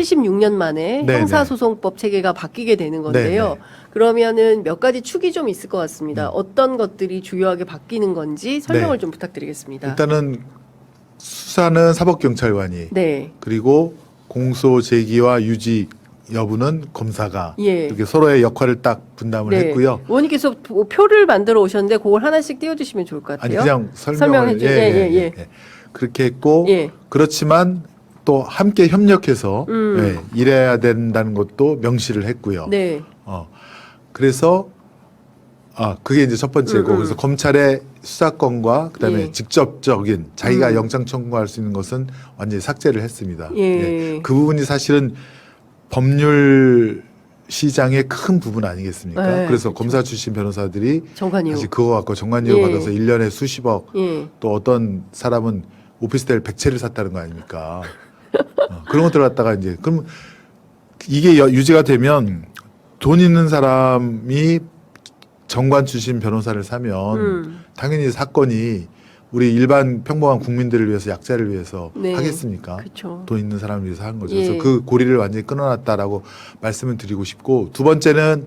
76년 만에 네네. 형사소송법 체계가 바뀌게 되는 건데요. 네네. 그러면은 몇 가지 축이 좀 있을 것 같습니다. 어떤 것들이 주요하게 바뀌는 건지 설명을 네. 좀 부탁드리겠습니다. 일단은 수사는 사법경찰관이 네. 그리고 공소 제기와 유지 여부는 검사가 예. 이렇게 서로의 역할을 딱 분담을 네. 했고요. 의원님께서 표를 만들어 오셨는데 그걸 하나씩 띄워주시면 좋을 것 아니 같아요. 그냥 설명을 예. 그렇게 했고 예. 그렇지만 또 함께 협력해서 일해야 된다는 것도 명시를 했고요. 네. 그래서 그게 이제 첫 번째고 그래서 검찰의 수사권과 그다음에 예. 직접적인 자기가 영장 청구할 수 있는 것은 완전히 삭제를 했습니다. 예. 그 부분이 사실은 법률 시장의 큰 부분 아니겠습니까? 네, 그래서 그렇죠. 검사 출신 변호사들이 정관이요. 사실 그거 갖고 정관예우 예. 받아서 1년에 수십억 예. 또 어떤 사람은 오피스텔 100채를 샀다는 거 아닙니까? 그런 것들 갖다가 이제 그럼 이게 유지가 되면 돈 있는 사람이 정관 출신 변호사를 사면 당연히 사건이 우리 일반 평범한 국민들을 위해서 약자를 위해서 네. 하겠습니까? 그쵸. 돈 있는 사람을 위해서 하는 거죠. 예. 그래서 그 고리를 완전히 끊어놨다라고 말씀을 드리고 싶고 두 번째는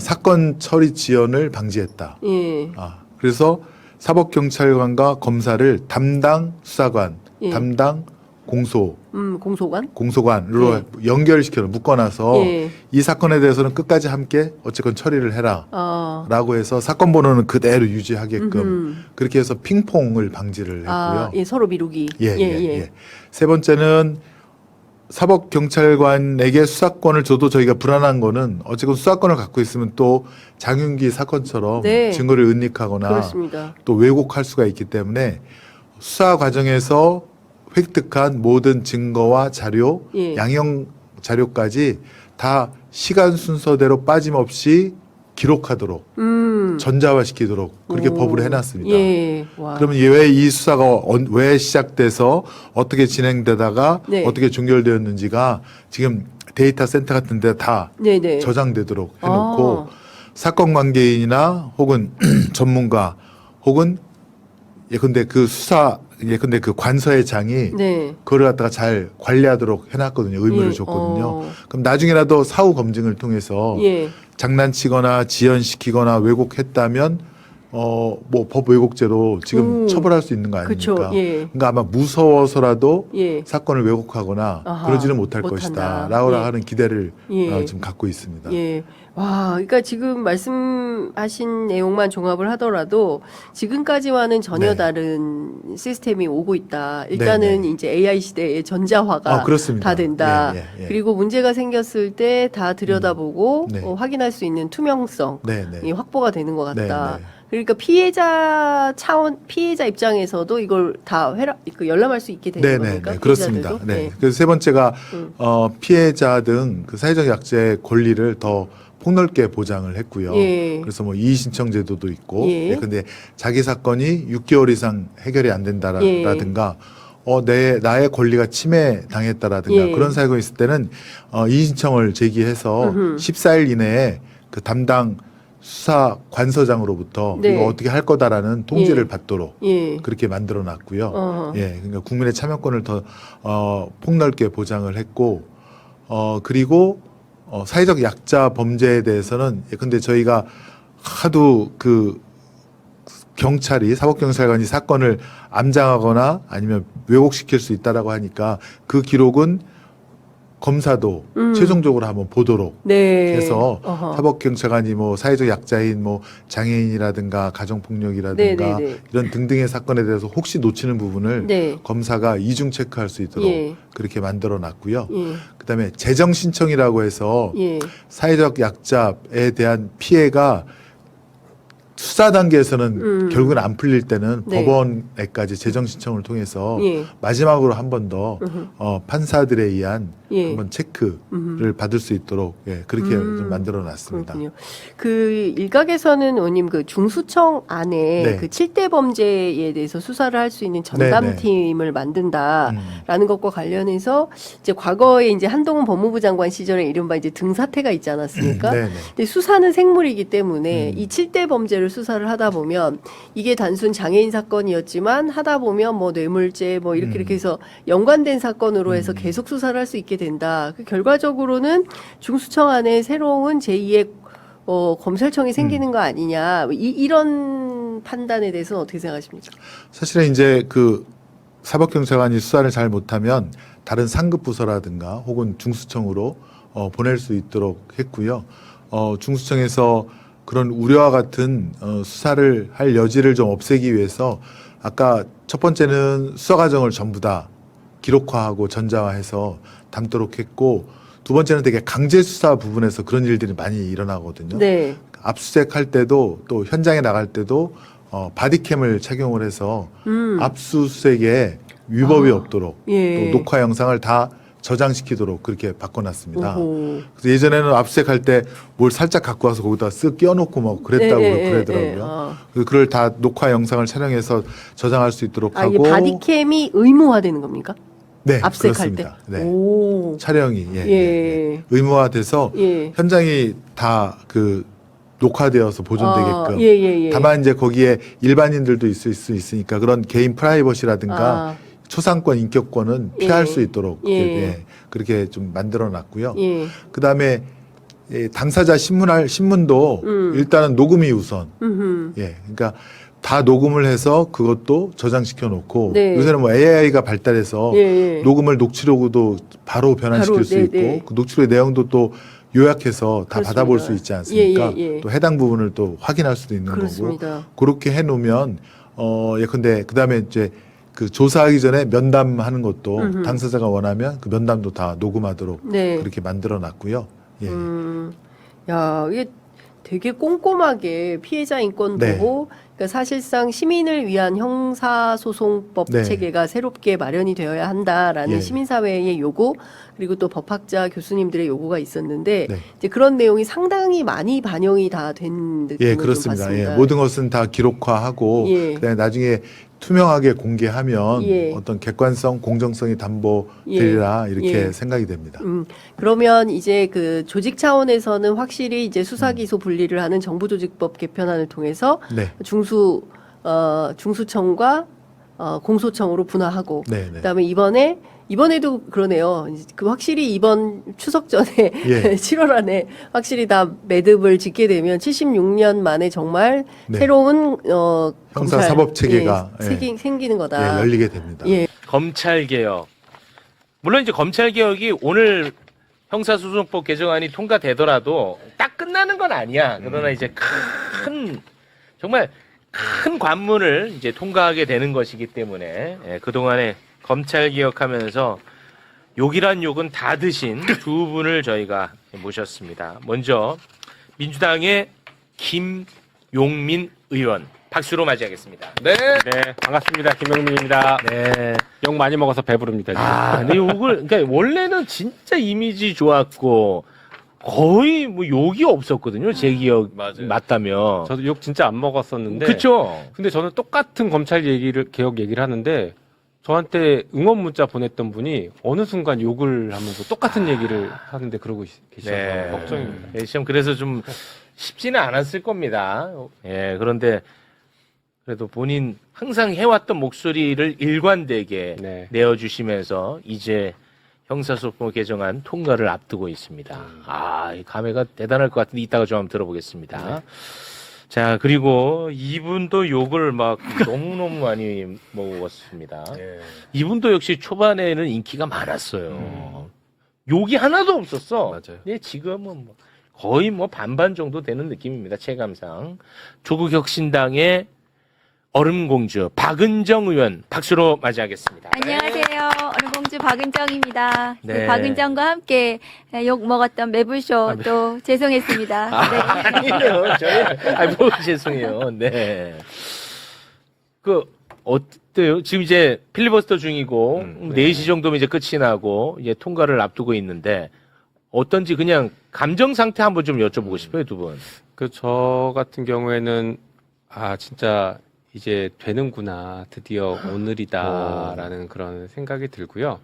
사건 처리 지연을 방지했다. 예. 그래서 사법경찰관과 검사를 담당 수사관, 예. 담당 공소관? 공소관으로 예. 연결시켜 묶어놔서 예. 이 사건에 대해서는 끝까지 함께 어쨌건 처리를 해라. 아. 라고 해서 사건 번호는 그대로 유지하게끔 그렇게 해서 핑퐁을 방지를 했고요. 예, 서로 미루기. 예. 세 번째는 사법경찰관에게 수사권을 줘도 저희가 불안한 거는 어쨌든 수사권을 갖고 있으면 또 장윤기 사건처럼 네. 증거를 은닉하거나 그렇습니다. 또 왜곡할 수가 있기 때문에 수사 과정에서 획득한 모든 증거와 자료, 예. 양형 자료까지 다 시간 순서대로 빠짐없이 기록하도록 전자화시키도록 그렇게 법으로 해놨습니다. 예. 와. 그러면 왜 이 수사가 왜 시작돼서 어떻게 진행되다가 네. 어떻게 종결되었는지가 지금 데이터 센터 같은 데 다 네네. 저장되도록 해놓고 사건 관계인이나 혹은 전문가 혹은 예컨대 그 예컨대 그 관서의 장이 네. 그걸 갖다가 잘 관리하도록 해놨거든요. 의무를 예. 줬거든요. 그럼 나중에라도 사후 검증을 통해서 예. 장난치거나 지연시키거나 왜곡했다면 뭐 법 왜곡죄로 지금 처벌할 수 있는 거 아닙니까? 그쵸. 예. 그러니까 아마 무서워서라도 예. 사건을 왜곡하거나 아하, 그러지는 못할 못한다. 것이다라고 예. 하는 기대를 예. 지금 갖고 있습니다. 예. 와, 그러니까 지금 말씀하신 내용만 종합을 하더라도 지금까지와는 전혀 네. 다른 시스템이 오고 있다. 일단은 네. 이제 AI 시대의 전자화가 그렇습니다. 다 된다. 예. 그리고 문제가 생겼을 때 다 들여다보고 네. 확인할 수 있는 투명성이 네. 확보가 되는 것 같다. 네. 그러니까 피해자 입장에서도 이걸 다 열람할 수 있게 되는 겁니까? 그렇습니다. 피해자들도? 네. 그래서 세 번째가 피해자 등 그 사회적 약자의 권리를 더 폭넓게 보장을 했고요. 예. 그래서 뭐 이의 신청 제도도 있고, 예. 근데 자기 사건이 6개월 이상 해결이 안 된다라든가, 나의 권리가 침해당했다라든가 예. 그런 사유가 있을 때는 이의 신청을 제기해서 14일 이내에 그 담당 수사 관서장으로부터 네. 이거 어떻게 할 거다라는 통지를 예. 받도록 예. 그렇게 만들어 놨고요. 예. 그러니까 국민의 참여권을 더 폭넓게 보장을 했고, 그리고 사회적 약자 범죄에 대해서는 근데 저희가 하도 그 경찰이 사법경찰관이 사건을 암장하거나 아니면 왜곡시킬 수 있다라고 하니까 그 기록은 검사도 최종적으로 한번 보도록 네. 해서 어허. 사법경찰관이 뭐 사회적 약자인 뭐 장애인이라든가 가정폭력이라든가 네네네. 이런 등등의 사건에 대해서 혹시 놓치는 부분을 네. 검사가 이중 체크할 수 있도록 예. 그렇게 만들어 놨고요. 예. 그다음에 재정 신청이라고 해서 예. 사회적 약자에 대한 피해가 수사 단계에서는 결국은 안 풀릴 때는 네. 법원에까지 재정 신청을 통해서 예. 마지막으로 한 번 더 판사들에 의한 예. 한번 체크를 받을 수 있도록 그렇게 좀 만들어 놨습니다. 그렇군요. 그 일각에서는 의원님 그 중수청 안에 네. 그 7대 범죄에 대해서 수사를 할 수 있는 전담팀을 만든다라는 것과 관련해서 이제 과거에 이제 한동훈 법무부 장관 시절에 이른바 이제 등사태가 있지 않았습니까? 네네. 근데 수사는 생물이기 때문에 이 7대 범죄를 수사를 하다 보면 이게 단순 장애인 사건이었지만 하다 보면 뭐 뇌물죄 뭐 이렇게 해서 연관된 사건으로 해서 계속 수사를 할 수 있게 된다. 그 결과적으로는 중수청 안에 새로운 제2의 검찰청이 생기는 거 아니냐. 이런 판단에 대해서는 어떻게 생각하십니까? 사실은 이제 그 사법경찰관이 수사를 잘 못하면 다른 상급 부서라든가 혹은 중수청으로 보낼 수 있도록 했고요. 중수청에서 그런 우려와 같은 수사를 할 여지를 좀 없애기 위해서 아까 첫 번째는 수사 과정을 전부 다 기록화하고 전자화해서 담도록 했고, 두 번째는 되게 강제 수사 부분에서 그런 일들이 많이 일어나거든요. 네. 압수수색할 때도 또 현장에 나갈 때도 바디캠을 착용을 해서 압수수색에 위법이 없도록 예. 또 녹화 영상을 다 저장시키도록 그렇게 바꿔놨습니다. 오호. 그래서 예전에는 압수수색할 때 뭘 살짝 갖고 와서 거기다 쓱 끼워놓고 막 그랬다고 그러더라고요. 그래서 그걸 다 녹화 영상을 촬영해서 저장할 수 있도록 이게 하고. 바디캠이 의무화되는 겁니까? 네, 압수수색할 때. 그렇습니다. 네. 오. 촬영이 예. 의무화돼서 예. 현장이 다 그 녹화되어서 보존되게끔. 예. 다만 이제 거기에 일반인들도 있을 수 있으니까 그런 개인 프라이버시라든가 초상권 인격권은 피할 수 있도록 그렇게 좀 만들어놨고요. 예. 그 다음에 당사자 신문도 일단은 녹음이 우선. 그러니까 다 녹음을 해서 그것도 저장시켜 놓고 네. 요새는 뭐 AI가 발달해서 녹음을 녹취록으로 바로 변환시킬 수 있고 그 녹취록의 내용도 또 요약해서 다 그렇습니다. 받아볼 수 있지 않습니까? 또 해당 부분을 또 확인할 수도 있는 그렇습니다. 거고 그렇게 해놓으면 예컨대 그 다음에 이제 그 조사하기 전에 면담하는 것도 당사자가 원하면 그 면담도 다 녹음하도록 그렇게 만들어놨고요. 야, 이게 되게 꼼꼼하게 피해자 인권 보호, 그러니까 사실상 시민을 위한 형사소송법 체계가 새롭게 마련이 되어야 한다라는 시민사회의 요구, 그리고 또 법학자 교수님들의 요구가 있었는데 이제 그런 내용이 상당히 많이 반영이 다 된 느낌을 좀 그렇습니다. 받습니다. 모든 것은 다 기록화하고 그다음에 나중에 투명하게 공개하면 어떤 객관성, 공정성이 담보되리라 이렇게 생각이 됩니다. 그러면 이제 그 조직 차원에서는 확실히 이제 수사 기소 분리를 하는 정부조직법 개편안을 통해서 중수청과 공소청으로 분화하고 그다음에 이번에도 그러네요. 그 확실히 이번 추석 전에 7월 안에 확실히 다 매듭을 짓게 되면 76년 만에 정말 새로운 형사 사법 체계가 생기는 거다. 열리게 됩니다. 검찰 개혁. 물론 이제 검찰 개혁이 오늘 형사소송법 개정안이 통과되더라도 딱 끝나는 건 아니야. 그러나 이제 정말 큰 관문을 이제 통과하게 되는 것이기 때문에 그동안에 검찰 개혁하면서 욕이란 욕은 다 드신 두 분을 저희가 모셨습니다. 먼저 민주당의 김용민 의원 박수로 맞이하겠습니다. 네, 반갑습니다. 김용민입니다. 네. 욕 많이 먹어서 배부릅니다. 근데 욕을 그러니까 원래는 진짜 이미지 좋았고 거의 뭐 욕이 없었거든요. 제 기억 맞다면. 저도 욕 진짜 안 먹었었는데. 그렇죠. 근데 저는 똑같은 검찰 개혁 얘기를 하는데 저한테 응원 문자 보냈던 분이 어느 순간 욕을 하면서 똑같은 얘기를 하는데 그러고 계셔서 걱정입니다. 시험 그래서 좀 쉽지는 않았을 겁니다. 그런데 그래도 본인 항상 해왔던 목소리를 일관되게 내어주시면서 이제 형사소송법 개정안 통과를 앞두고 있습니다. 이 감회가 대단할 것 같은데 이따가 좀 한번 들어보겠습니다. 자, 그리고 이분도 욕을 막 너무너무 많이 먹었습니다. 이분도 역시 초반에는 인기가 많았어요. 욕이 하나도 없었어. 맞아요. 근데 지금은 뭐 거의 뭐 반반 정도 되는 느낌입니다. 체감상. 조국혁신당의 얼음공주 박은정 의원 박수로 맞이하겠습니다. 안녕하세요. 얼음공주 박은정입니다. 네. 박은정과 함께 욕 먹었던 매불쇼 또 죄송했습니다. 아니에요. 뭐 죄송해요. 네. 어때요? 지금 이제 필리버스터 중이고 4시 정도면 이제 끝이 나고 이제 통과를 앞두고 있는데 어떤지 그냥 감정 상태 한번 좀 여쭤보고 싶어요, 두 분. 저 같은 경우에는 진짜 이제 되는구나. 드디어 오늘이다라는 그런 생각이 들고요.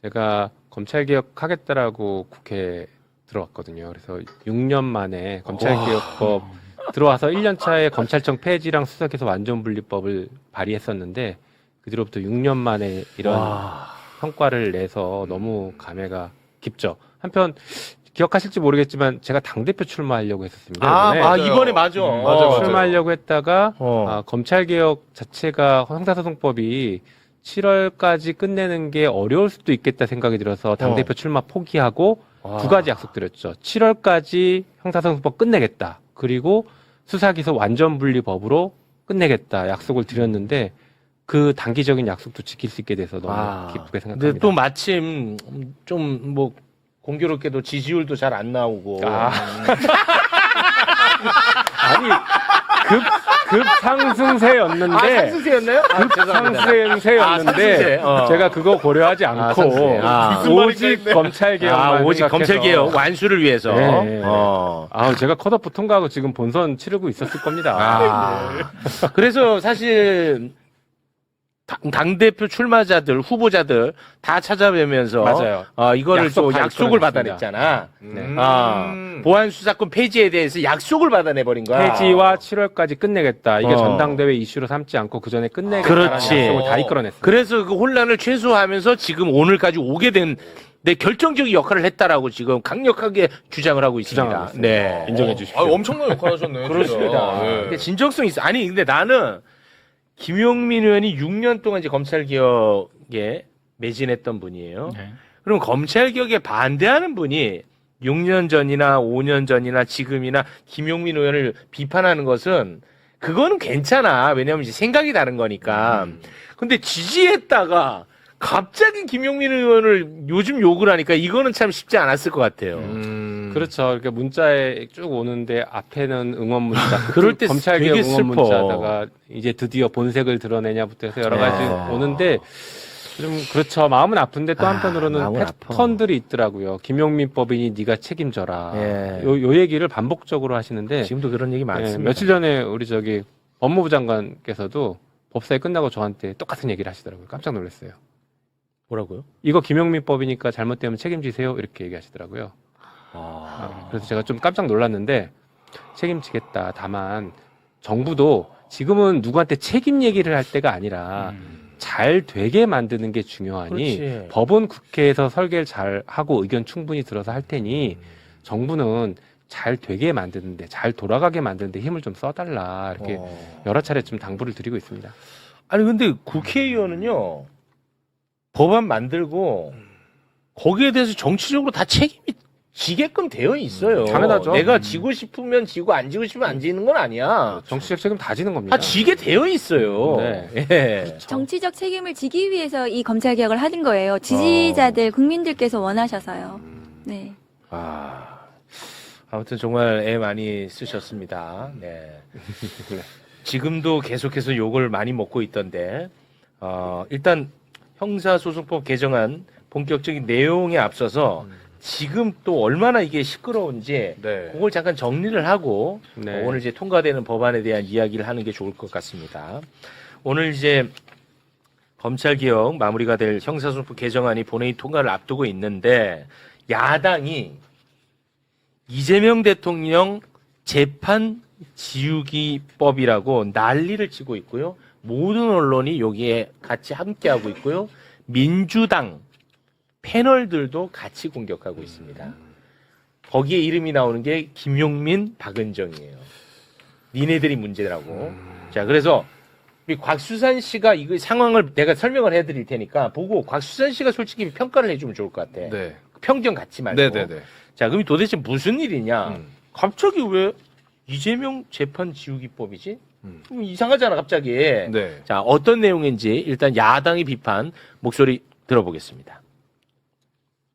제가 검찰개혁하겠다라고 국회에 들어왔거든요. 그래서 6년 만에 검찰개혁법 들어와서 1년 차에 검찰청 폐지랑 수사기소 완전분리법을 발의했었는데 그 뒤로부터 6년 만에 이런 성과를 내서 너무 감회가 깊죠. 한편 기억하실지 모르겠지만 제가 당대표 출마하려고 했었습니다. 이번에 맞아. 출마하려고 했다가 검찰개혁 자체가 형사소송법이 7월까지 끝내는 게 어려울 수도 있겠다 생각이 들어서 당대표 출마 포기하고 두 가지 약속드렸죠. 7월까지 형사소송법 끝내겠다. 그리고 수사기소 완전 분리법으로 끝내겠다. 약속을 드렸는데 그 단기적인 약속도 지킬 수 있게 돼서 너무 기쁘게 생각합니다. 근데 또 마침 좀 뭐 공교롭게도 지지율도 잘 안 나오고. 아니 급 상승세였는데 상승세였나요? 상승세였는데 제가 그거 고려하지 않고 오직 검찰개혁만 오직 검찰개혁 완수를 위해서. 네. 제가 컷오프 통과하고 지금 본선 치르고 있었을 겁니다. 그래서 사실 당대표 출마자들, 후보자들 다 찾아뵈면서 맞아요. 이거를 또 약속을 이끌어냈습니다. 받아냈잖아. 네. 보안 수사권 폐지에 대해서 약속을 받아내버린 거야. 폐지와 7월까지 끝내겠다. 이게 전당대회 이슈로 삼지 않고 그 전에 끝내겠다라는 그렇지. 약속을 다 이끌어냈습니다. 그래서 그 혼란을 최소화하면서 지금 오늘까지 오게 된 내 결정적인 역할을 했다라고 지금 강력하게 주장을 하고 있습니다. 주장하고 있습니다. 네. 인정해 주십시오. 엄청난 역할 하셨네요. 그렇습니다. 진짜. 근데 진정성이 있어. 아니, 근데 나는 김용민 의원이 6년 동안 이제 검찰개혁에 매진했던 분이에요. 그럼 검찰개혁에 반대하는 분이 6년 전이나 5년 전이나 지금이나 김용민 의원을 비판하는 것은 그거는 괜찮아. 왜냐하면 이제 생각이 다른 거니까. 근데 지지했다가 갑자기 김용민 의원을 요즘 욕을 하니까 이거는 참 쉽지 않았을 것 같아요. 그렇죠. 이렇게 문자에 쭉 오는데 앞에는 응원 문자, 그럴 때 검찰개혁 되게 응원 슬퍼. 문자다가 이제 드디어 본색을 드러내냐부터 해서 여러 가지 오는데 좀 그렇죠. 마음은 아픈데 또 한편으로는 마음은 아파. 패턴들이 있더라고요. 김용민 법인이 네가 책임져라. 예. 요 얘기를 반복적으로 하시는데 지금도 그런 얘기 많습니다. 며칠 전에 우리 법무부 장관께서도 법사위 끝나고 저한테 똑같은 얘기를 하시더라고요. 깜짝 놀랐어요. 뭐라고요? 이거 김용민 법이니까 잘못되면 책임지세요. 이렇게 얘기하시더라고요. 그래서 제가 좀 깜짝 놀랐는데 책임지겠다. 다만 정부도 지금은 누구한테 책임 얘기를 할 때가 아니라 잘 되게 만드는 게 중요하니 그렇지. 법은 국회에서 설계를 잘 하고 의견 충분히 들어서 할 테니 정부는 잘 되게 만드는데 잘 돌아가게 만드는데 힘을 좀 써달라 이렇게 여러 차례 좀 당부를 드리고 있습니다. 아니 근데 국회의원은요 법안 만들고 거기에 대해서 정치적으로 다 책임이 지게끔 되어 있어요. 당연하죠. 내가 지고 싶으면 지고 안 지고 싶으면 안 지는 건 아니야. 정치적 책임 다 지는 겁니다. 다 지게 되어 있어요. 네. 예. 정치적 책임을 지기 위해서 이 검찰개혁을 하는 거예요. 지지자들, 국민들께서 원하셔서요. 네. 아무튼 정말 애 많이 쓰셨습니다. 네. 지금도 계속해서 욕을 많이 먹고 있던데 일단 형사소송법 개정안 본격적인 내용에 앞서서 지금 또 얼마나 이게 시끄러운지 그걸 잠깐 정리를 하고 네. 오늘 이제 통과되는 법안에 대한 이야기를 하는 게 좋을 것 같습니다. 오늘 이제 검찰개혁 마무리가 될 형사소송법 개정안이 본회의 통과를 앞두고 있는데 야당이 이재명 대통령 재판 지우기법이라고 난리를 치고 있고요. 모든 언론이 여기에 같이 함께하고 있고요. 민주당 패널들도 같이 공격하고 있습니다. 거기에 이름이 나오는 게 김용민, 박은정이에요. 니네들이 문제라고. 자, 그래서 우리 곽수산 씨가 이거 상황을 내가 설명을 해드릴 테니까 보고 곽수산 씨가 솔직히 평가를 해주면 좋을 것 같아. 네. 편견 갖지 말고. 네네네. 자, 그럼 도대체 무슨 일이냐? 갑자기 왜 이재명 재판 지우기법이지? 이상하잖아, 갑자기. 네. 자, 어떤 내용인지 일단 야당의 비판 목소리 들어보겠습니다.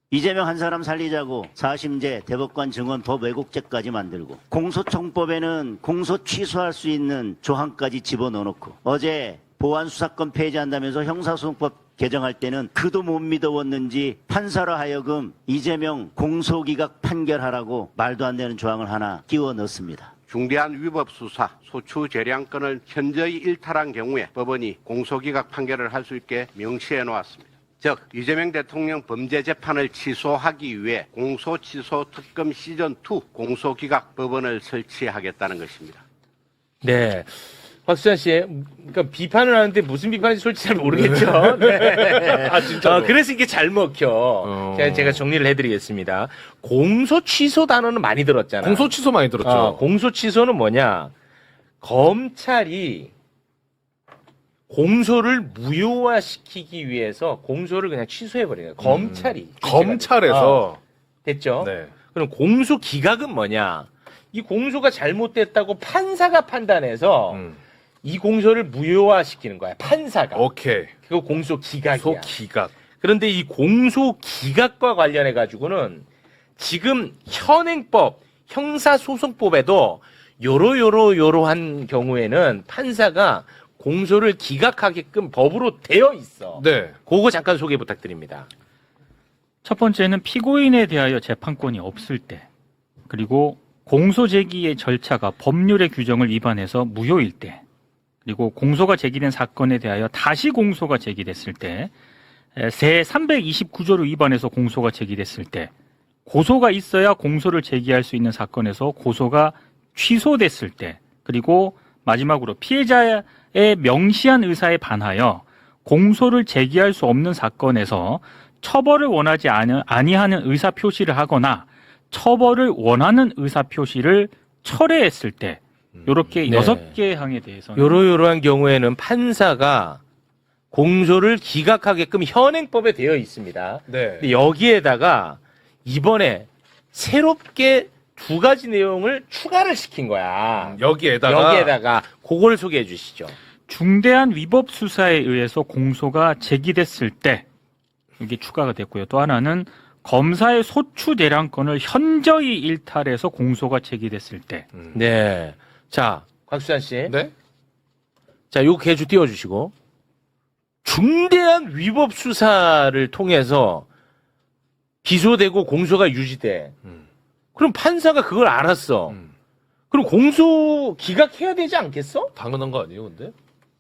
이재명 한 사람 살리자고 4심제 대법관 증언 법 왜곡죄까지 만들고 공소청법에는 공소 취소할 수 있는 조항까지 집어넣어놓고 어제 보안수사권 폐지한다면서 형사소송법 개정할 때는 그도 못 믿어왔는지 판사로 하여금 이재명 공소기각 판결하라고 말도 안 되는 조항을 하나 끼워 넣습니다. 중대한 위법 수사, 소추 재량권을 현저히 일탈한 경우에 법원이 공소기각 판결을 할 수 있게 명시해 놓았습니다. 즉 이재명 대통령 범죄 재판을 취소하기 위해 공소취소 특검 시즌2 공소기각 법원을 설치하겠다는 것입니다. 네. 박수찬 씨, 그러니까 비판을 하는데 무슨 비판인지 솔직히 잘 모르겠죠. 네. 아, 진짜로? 그래서 이게 잘 먹혀. 제가 정리를 해드리겠습니다. 공소 취소 단어는 많이 들었잖아. 공소 취소 많이 들었죠. 공소 취소는 뭐냐? 검찰이 공소를 무효화시키기 위해서 공소를 그냥 취소해버려요. 검찰이. 검찰에서. 됐죠? 네. 그럼 공소 기각은 뭐냐? 이 공소가 잘못됐다고 판사가 판단해서 이 공소를 무효화시키는 거야. 판사가. 오케이. 그거 공소 기각이야. 소 기각. 그런데 이 공소 기각과 관련해 가지고는 지금 현행법, 형사소송법에도 요러한 경우에는 판사가 공소를 기각하게끔 법으로 되어 있어. 네. 그거 잠깐 소개 부탁드립니다. 첫 번째는 피고인에 대하여 재판권이 없을 때, 그리고 공소 제기의 절차가 법률의 규정을 위반해서 무효일 때, 그리고 공소가 제기된 사건에 대하여 다시 공소가 제기됐을 때, 새 329조를 위반해서 공소가 제기됐을 때, 고소가 있어야 공소를 제기할 수 있는 사건에서 고소가 취소됐을 때, 그리고 마지막으로 피해자의 명시한 의사에 반하여 공소를 제기할 수 없는 사건에서 처벌을 원하지 아니하는 의사 표시를 하거나 처벌을 원하는 의사 표시를 철회했을 때, 요렇게 네. 6개 항에 대해서는 요러한 경우에는 판사가 공소를 기각하게끔 현행법에 되어 있습니다. 네. 근데 여기에다가 이번에 새롭게 2가지 내용을 추가를 시킨 거야. 여기에다가 그걸 소개해 주시죠. 중대한 위법 수사에 의해서 공소가 제기됐을 때, 이게 추가가 됐고요. 또 하나는 검사의 소추 대량권을 현저히 일탈해서 공소가 제기됐을 때. 네. 자, 곽수찬 씨. 네. 자, 요거 개주 띄워주시고. 중대한 위법 수사를 통해서 기소되고 공소가 유지돼. 그럼 판사가 그걸 알았어. 그럼 공소 기각해야 되지 않겠어? 당연한 거 아니에요, 근데?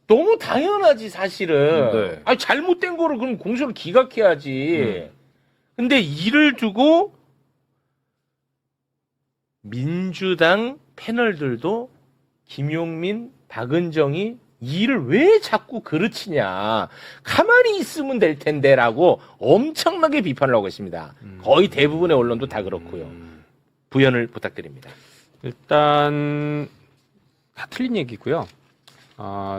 너무 당연하지, 사실은. 네. 아니, 잘못된 거를 그럼 공소를 기각해야지. 근데 이를 두고 민주당 패널들도 김용민, 박은정이 일을 왜 자꾸 그르치냐. 가만히 있으면 될 텐데라고 엄청나게 비판을 하고 있습니다. 거의 대부분의 언론도 다 그렇고요. 부연을 부탁드립니다. 일단 다 틀린 얘기고요.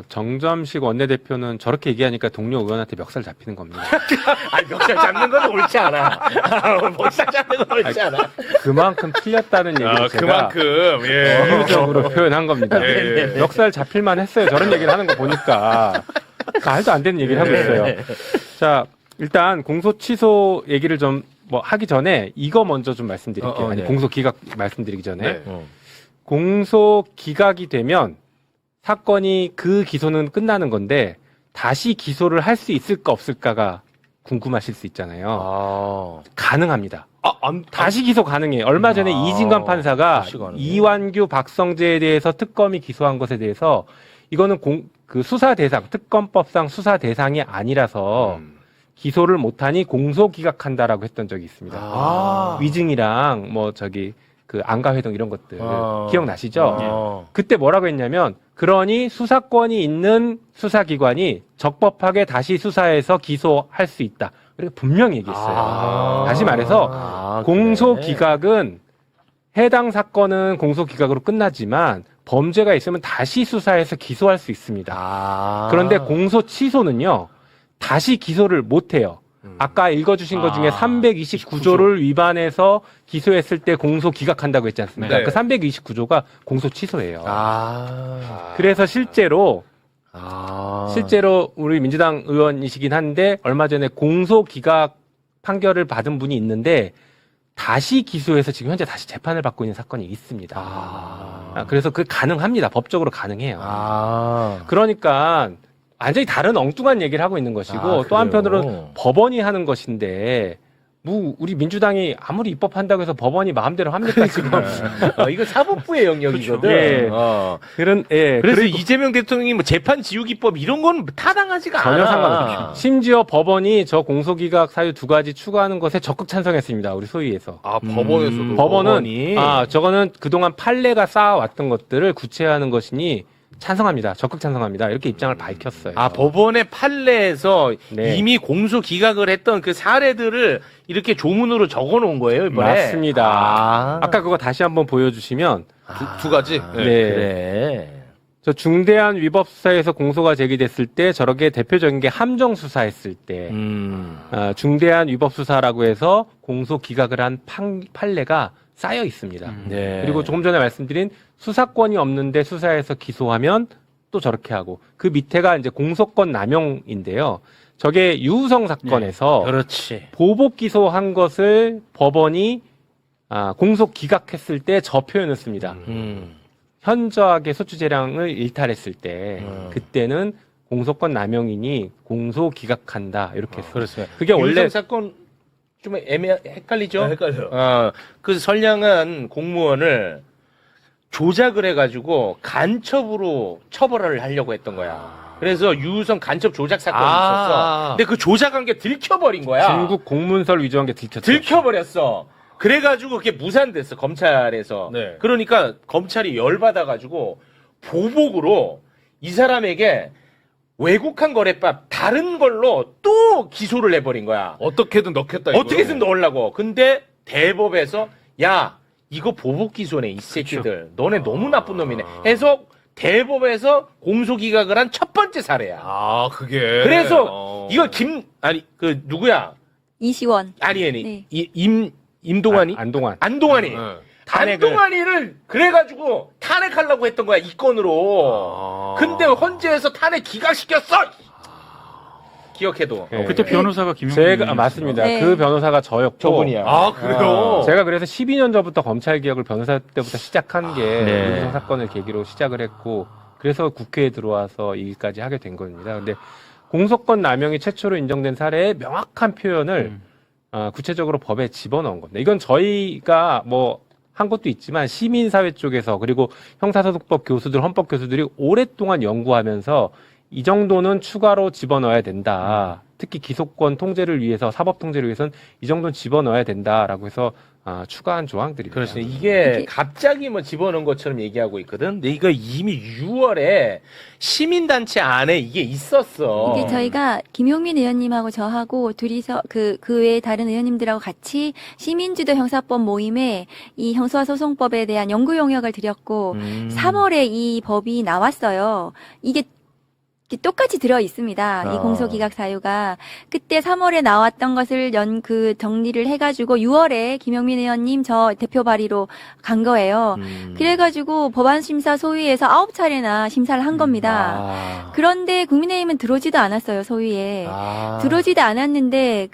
정점식 원내대표는 저렇게 얘기하니까 동료 의원한테 мк살 잡히는 겁니다. 아니, 멱살 잡는 건 옳지 않아. 멱살 잡는 건 옳지 않아. 그만큼 틀렸다는 얘기를 제가 그만큼, 예. 비유적으로 표현한 겁니다. 예, 예. 멱살 잡힐만 했어요. 저런 얘기를 하는 거 보니까. 말도 안 되는 얘기를 하고 있어요. 자, 일단 공소 취소 얘기를 좀 뭐 하기 전에 이거 먼저 좀 말씀드릴게요. 아니, 네. 공소 기각 말씀드리기 전에. 네. 공소 기각이 되면 사건이 그 기소는 끝나는 건데 다시 기소를 할 수 있을까 없을까가 궁금하실 수 있잖아요. 가능합니다. 다시 기소 가능해요. 얼마 전에 이진관 판사가 다시 가능해요? 이완규, 박성재에 대해서 특검이 기소한 것에 대해서 이거는 그 수사 대상, 특검법상 수사 대상이 아니라서 기소를 못하니 공소 기각한다라고 했던 적이 있습니다. 위증이랑 그 안가회동 이런 것들 기억나시죠? 그때 뭐라고 했냐면 그러니 수사권이 있는 수사기관이 적법하게 다시 수사해서 기소할 수 있다. 그렇게 분명히 얘기했어요. 다시 말해서 공소 기각은 해당 사건은 공소 기각으로 끝나지만 범죄가 있으면 다시 수사해서 기소할 수 있습니다. 그런데 공소 취소는요. 다시 기소를 못 해요. 아까 읽어주신 것 중에 329조를 위반해서 기소했을 때 공소 기각한다고 했지 않습니까? 네. 그 329조가 공소 취소예요. 그래서 실제로 우리 민주당 의원이시긴 한데 얼마 전에 공소 기각 판결을 받은 분이 있는데 다시 기소해서 지금 현재 다시 재판을 받고 있는 사건이 있습니다. 그래서 그 가능합니다. 법적으로 가능해요. 그러니까 완전히 다른 엉뚱한 얘기를 하고 있는 것이고 또 한편으로는 법원이 하는 것인데 우리 민주당이 아무리 입법한다고 해서 법원이 마음대로 합니까 지금? 이거 사법부의 영역이거든. 예. 그래서 이재명 대통령이 뭐 재판 지우기법 이런 건 타당하지가 전혀 않아. 상관없죠. 심지어 법원이 저 공소기각 사유 2가지 추가하는 것에 적극 찬성했습니다. 우리 소위에서. 법원에서도. 법원은 저거는 그동안 판례가 쌓아왔던 것들을 구체화하는 것이니 찬성합니다. 적극 찬성합니다. 이렇게 입장을 밝혔어요. 아, 법원의 판례에서 네. 이미 공소 기각을 했던 그 사례들을 이렇게 조문으로 적어 놓은 거예요, 이번에. 맞습니다. 아까 그거 다시 한번 보여주시면 두 가지. 네. 그래. 저 중대한 위법 수사에서 공소가 제기됐을 때 저렇게 대표적인 게 함정 수사했을 때 중대한 위법 수사라고 해서 공소 기각을 한 판례가 쌓여 있습니다. 네. 그리고 조금 전에 말씀드린 수사권이 없는데 수사해서 기소하면 또 저렇게 하고 그 밑에가 이제 공소권 남용인데요. 저게 유우성 사건에서 그렇지. 보복 기소한 것을 법원이 공소 기각했을 때 저 표현을 씁니다. 현저하게 소추 재량을 일탈했을 때 그때는 공소권 남용이니 공소 기각한다 이렇게 했어요. 그렇어요. 그게 원래 유성 사건 좀 헷갈리죠? 네, 헷갈려요. 그 선량한 공무원을 조작을 해가지고 간첩으로 처벌을 하려고 했던 거야. 그래서 유우성 간첩 조작 사건이 있었어. 근데 그 조작한 게 들켜버린 거야. 중국 공문서를 위조한 게 들켰죠. 들켜버렸어. 그래가지고 그게 무산됐어, 검찰에서. 네. 그러니까 검찰이 열받아가지고 보복으로 이 사람에게 외국한 거래법 다른 걸로 또 기소를 해버린 거야. 어떻게든 넣겠다. 어떻게든 넣으려고. 근데 대법에서 야 이거 보복 기소네 이 새끼들. 너네 너무 나쁜 놈이네. 해서 대법에서 공소기각을 한 첫 번째 사례야. 아, 그게. 그래서 이거 그 누구야? 이시원. 아니 네. 임동환이? 안동환. 안동환이. 네. 안동환이를 그래가지고 탄핵하려고 했던 거야 이 건으로. 근데 헌재에서 탄핵 기각시켰어. 기억해도. 네. 그때 변호사가 김용민. 맞습니다. 네. 그 변호사가 저였고. 저분이야. 아, 그래요? 제가 그래서 12년 전부터 검찰 개혁을 변호사 때부터 시작한 게 네. 유우성 사건을 계기로 시작을 했고 그래서 국회에 들어와서 이 일까지 하게 된 겁니다. 근데 공소권 남용이 최초로 인정된 사례의 명확한 표현을 구체적으로 법에 집어넣은 겁니다. 이건 저희가 한 것도 있지만 시민사회 쪽에서 그리고 형사소송법 교수들, 헌법 교수들이 오랫동안 연구하면서 이 정도는 추가로 집어넣어야 된다. 특히 기소권 통제를 위해서, 사법 통제를 위해서는 이 정도는 집어넣어야 된다라고 해서 추가한 조항들입니다. 그렇습니다. 이게 갑자기 집어넣은 것처럼 얘기하고 있거든. 근데 이거 이미 6월에 시민단체 안에 이게 있었어. 이게 저희가 김용민 의원님하고 저하고 둘이서 그 외에 다른 의원님들하고 같이 시민주도 형사법 모임에 이 형사소송법에 대한 연구 용역을 드렸고 3월에 이 법이 나왔어요. 이게 똑같이 들어 있습니다. 이 공소기각 사유가 그때 3월에 나왔던 것을 정리를 해가지고 6월에 김용민 의원님 저 대표 발의로 간 거예요. 그래가지고 법안심사 소위에서 9차례나 심사를 한 겁니다. 그런데 국민의힘은 들어오지도 않았어요, 소위에. 들어오지도 않았는데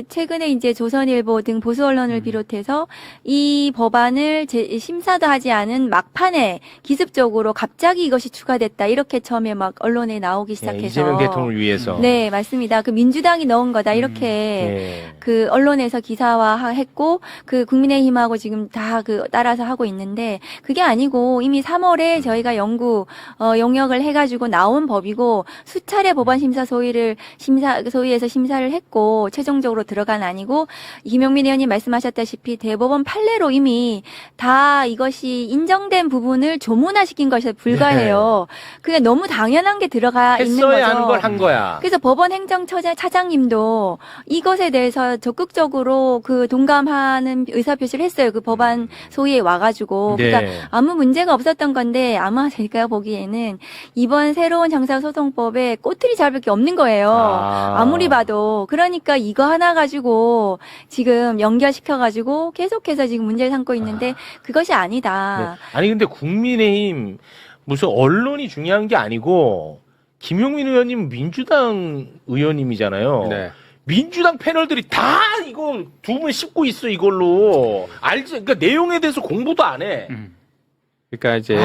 최근에 이제 조선일보 등 보수 언론을 비롯해서 이 법안을 심사도 하지 않은 막판에 기습적으로 갑자기 이것이 추가됐다 이렇게 처음에 막 언론에 나오기 시작해서 이재명 대통령을 위해서. 네, 맞습니다. 그 민주당이 넣은 거다 이렇게 그 언론에서 기사화했고 그 국민의힘하고 지금 다 따라서 하고 있는데 그게 아니고 이미 3월에 저희가 용역을 해가지고 나온 법이고 수차례 법안 심사 소위에서 심사를 했고 최종적으로 들어간 아니고 김용민 의원님 말씀하셨다시피 대법원 판례로 이미 다 이것이 인정된 부분을 조문화시킨 것에 불과해요. 그게 너무 당연한 게 들어가 있는 거죠. 했어야 하는 걸 한 거야. 그래서 법원 행정차장님도 이것에 대해서 적극적으로 동감하는 의사표시를 했어요. 그 법안 소위에 와가지고. 네. 그러니까 아무 문제가 없었던 건데 아마 제가 보기에는 이번 새로운 형사소송법에 꼬투리 잡을 게 없는 거예요. 아무리 봐도. 그러니까 이거 하나 가지고 지금 연결시켜가지고 계속해서 지금 문제를 삼고 있는데 그것이 아니다. 네. 아니 근데 국민의힘 무슨 언론이 중요한 게 아니고 김용민 의원님 민주당 의원님이잖아요. 네. 민주당 패널들이 다 이거 두 분 씹고 있어 이걸로 알지? 그러니까 내용에 대해서 공부도 안 해. 그러니까 이제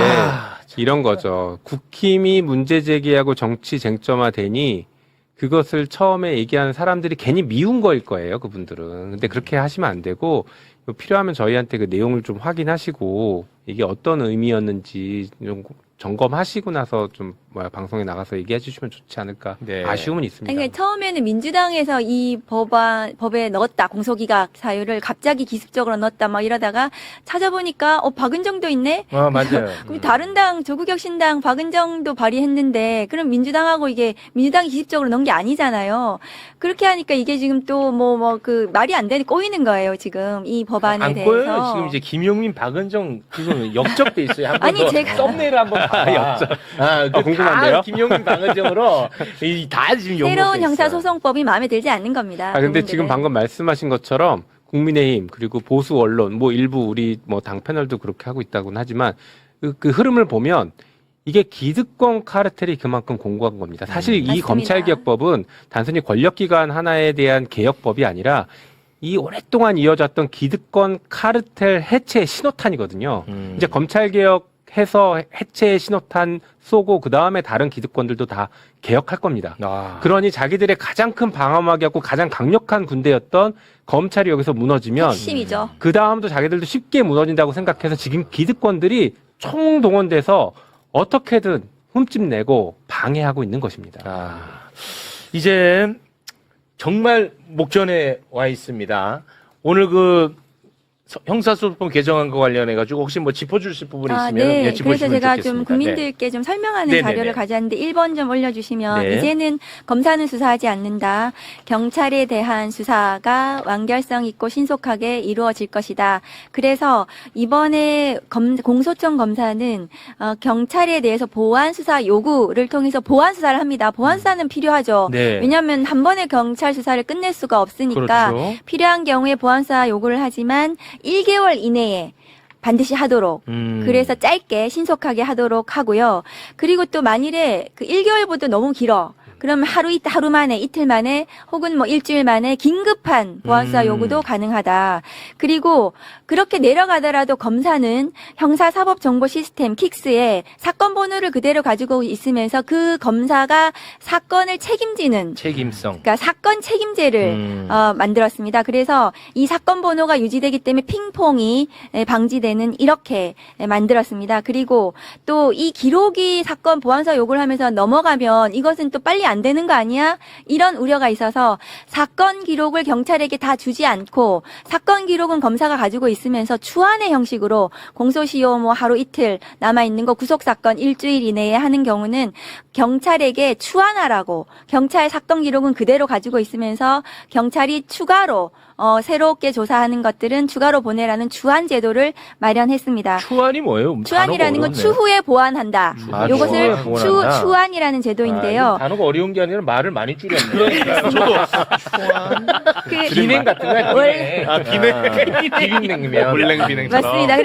이런 거죠. 국힘이 문제 제기하고 정치 쟁점화되니 그것을 처음에 얘기하는 사람들이 괜히 미운 거일 거예요, 그분들은. 근데 그렇게 하시면 안 되고 필요하면 저희한테 그 내용을 좀 확인하시고 이게 어떤 의미였는지 좀 점검하시고 나서 좀 방송에 나가서 얘기해 주시면 좋지 않을까 네. 아쉬움은 있습니다. 그러니까 처음에는 민주당에서 이 법에 넣었다. 공소기각 사유를 갑자기 기습적으로 넣었다. 막 이러다가 찾아보니까 박은정도 있네. 맞아요. 그럼 다른 당 조국혁신당 박은정도 발의했는데 그럼 민주당하고 이게 민주당이 기습적으로 넣은 게 아니잖아요. 그렇게 하니까 이게 지금 또 그 말이 안 되는 꼬이는 거예요. 지금 이 법안에 안 대해서. 꼬여요. 지금 이제 김용민, 박은정 지금 역적돼 있어요. 한번 아니, 제가- 썸네일 한번 봐. 역적. 궁금한데요? 김용민, 박은정으로 다 지금 새로운 욕먹고 있어요. 형사소송법이 마음에 들지 않는 겁니다. 근데 그분들은. 지금 방금 말씀하신 것처럼 국민의힘 그리고 보수 언론 일부 우리 당 패널도 그렇게 하고 있다고는 하지만 그 흐름을 보면 이게 기득권 카르텔이 그만큼 공고한 겁니다. 사실 이 맞습니다. 검찰개혁법은 단순히 권력기관 하나에 대한 개혁법이 아니라 이 오랫동안 이어졌던 기득권 카르텔 해체 신호탄이거든요. 이제 검찰개혁해서 해체 신호탄 쏘고 그 다음에 다른 기득권들도 다 개혁할 겁니다. 그러니 자기들의 가장 큰 방어막이었고 가장 강력한 군대였던 검찰이 여기서 무너지면 핵심이죠. 그 다음도 자기들도 쉽게 무너진다고 생각해서 지금 기득권들이 총동원돼서 어떻게든 흠집내고 방해하고 있는 것입니다. 이제 정말 목전에 와 있습니다. 오늘 형사소송법 개정안과 관련해가지고 혹시 짚어주실 부분이 있으면 네. 짚어주시면 그래서 제가 좋겠습니다. 좀 국민들께 좀 설명하는 네네네. 자료를 가져왔는데 1번 좀 올려주시면 네. 이제는 검사는 수사하지 않는다. 경찰에 대한 수사가 완결성 있고 신속하게 이루어질 것이다. 그래서 이번에 공소청 검사는 경찰에 대해서 보완 수사 요구를 통해서 보완 수사를 합니다. 보완 수사는 필요하죠. 네. 왜냐하면 한 번에 경찰 수사를 끝낼 수가 없으니까 그렇죠. 필요한 경우에 보완 수사 요구를 하지만 1개월 이내에 반드시 하도록. 그래서 짧게 신속하게 하도록 하고요. 그리고 또 만일에 그 1개월보다 너무 길어. 그럼 하루 만에, 이틀 만에, 혹은 일주일 만에 긴급한 보완수사 요구도 가능하다. 그리고 그렇게 내려가더라도 검사는 형사사법정보시스템 킥스에 사건 번호를 그대로 가지고 있으면서 그 검사가 사건을 책임지는 책임성. 그러니까 사건 책임제를 만들었습니다. 그래서 이 사건 번호가 유지되기 때문에 핑퐁이 방지되는 이렇게 만들었습니다. 그리고 또 이 기록이 사건 보완서 요구를 하면서 넘어가면 이것은 또 빨리 안 되는 거 아니야? 이런 우려가 있어서 사건 기록을 경찰에게 다 주지 않고 사건 기록은 검사가 가지고 있으면서 추한의 형식으로 공소시효 하루 이틀 남아있는 거 구속사건 일주일 이내에 하는 경우는 경찰에게 추한하라고 경찰 사건 기록은 그대로 가지고 있으면서 경찰이 추가로 새롭게 조사하는 것들은 추가로 보내라는 추한 제도를 마련했습니다. 추한이 뭐예요? 추한이라는 건 단어가 추후에 보완한다. 추후에 요것을 보완한다. 추한이라는 제도인데요. 단어가 어려운 게 아니라 말을 많이 줄였네. 저도 그 비냉 같은 거야. 원래- 비빔냉이면. 물냉 비냉처럼. 맞습니다.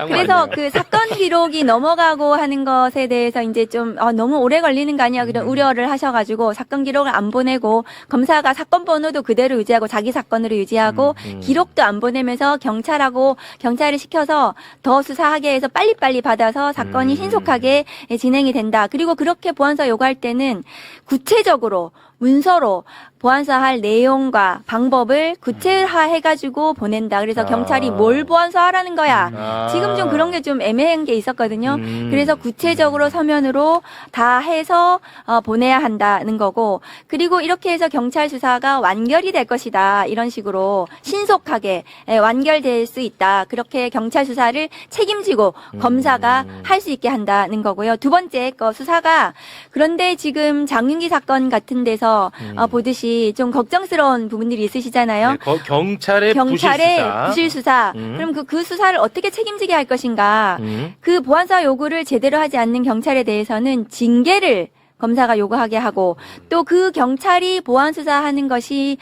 그래서 그 사건 기록이 넘어가고 하는 것에 대해서 이제 좀 너무 오래 걸리는 거 아니야 그런 우려를 하셔가지고 사건 기록을 안 보내고 검사가 사건 번호도 그대로 유지하고 자기 사건으로 유지하고 기록도 안 보내면서 경찰을 시켜서 더 수사하게 해서 빨리빨리 받아서 사건이 신속하게 진행이 된다. 그리고 그렇게 보완서 요구할 때는 구체적으로 문서로 보완서할 내용과 방법을 구체화해가지고 보낸다. 그래서 경찰이 뭘 보완서하라는 거야. 지금 좀 그런 게 좀 애매한 게 있었거든요. 그래서 구체적으로 서면으로 다 해서 보내야 한다는 거고, 그리고 이렇게 해서 경찰 수사가 완결이 될 것이다. 이런 식으로 신속하게 완결될 수 있다. 그렇게 경찰 수사를 책임지고 검사가 할 수 있게 한다는 거고요. 두 번째 거 수사가 그런데 지금 장윤기 사건 같은 데서 보듯이 좀 걱정스러운 부분들이 있으시잖아요. 네, 경찰의 부실 수사. 그럼 그 수사를 어떻게 책임지게 할 것인가? 그 보완서 요구를 제대로 하지 않는 경찰에 대해서는 징계를 검사가 요구하게 하고 또 그 경찰이 보완 수사하는 것이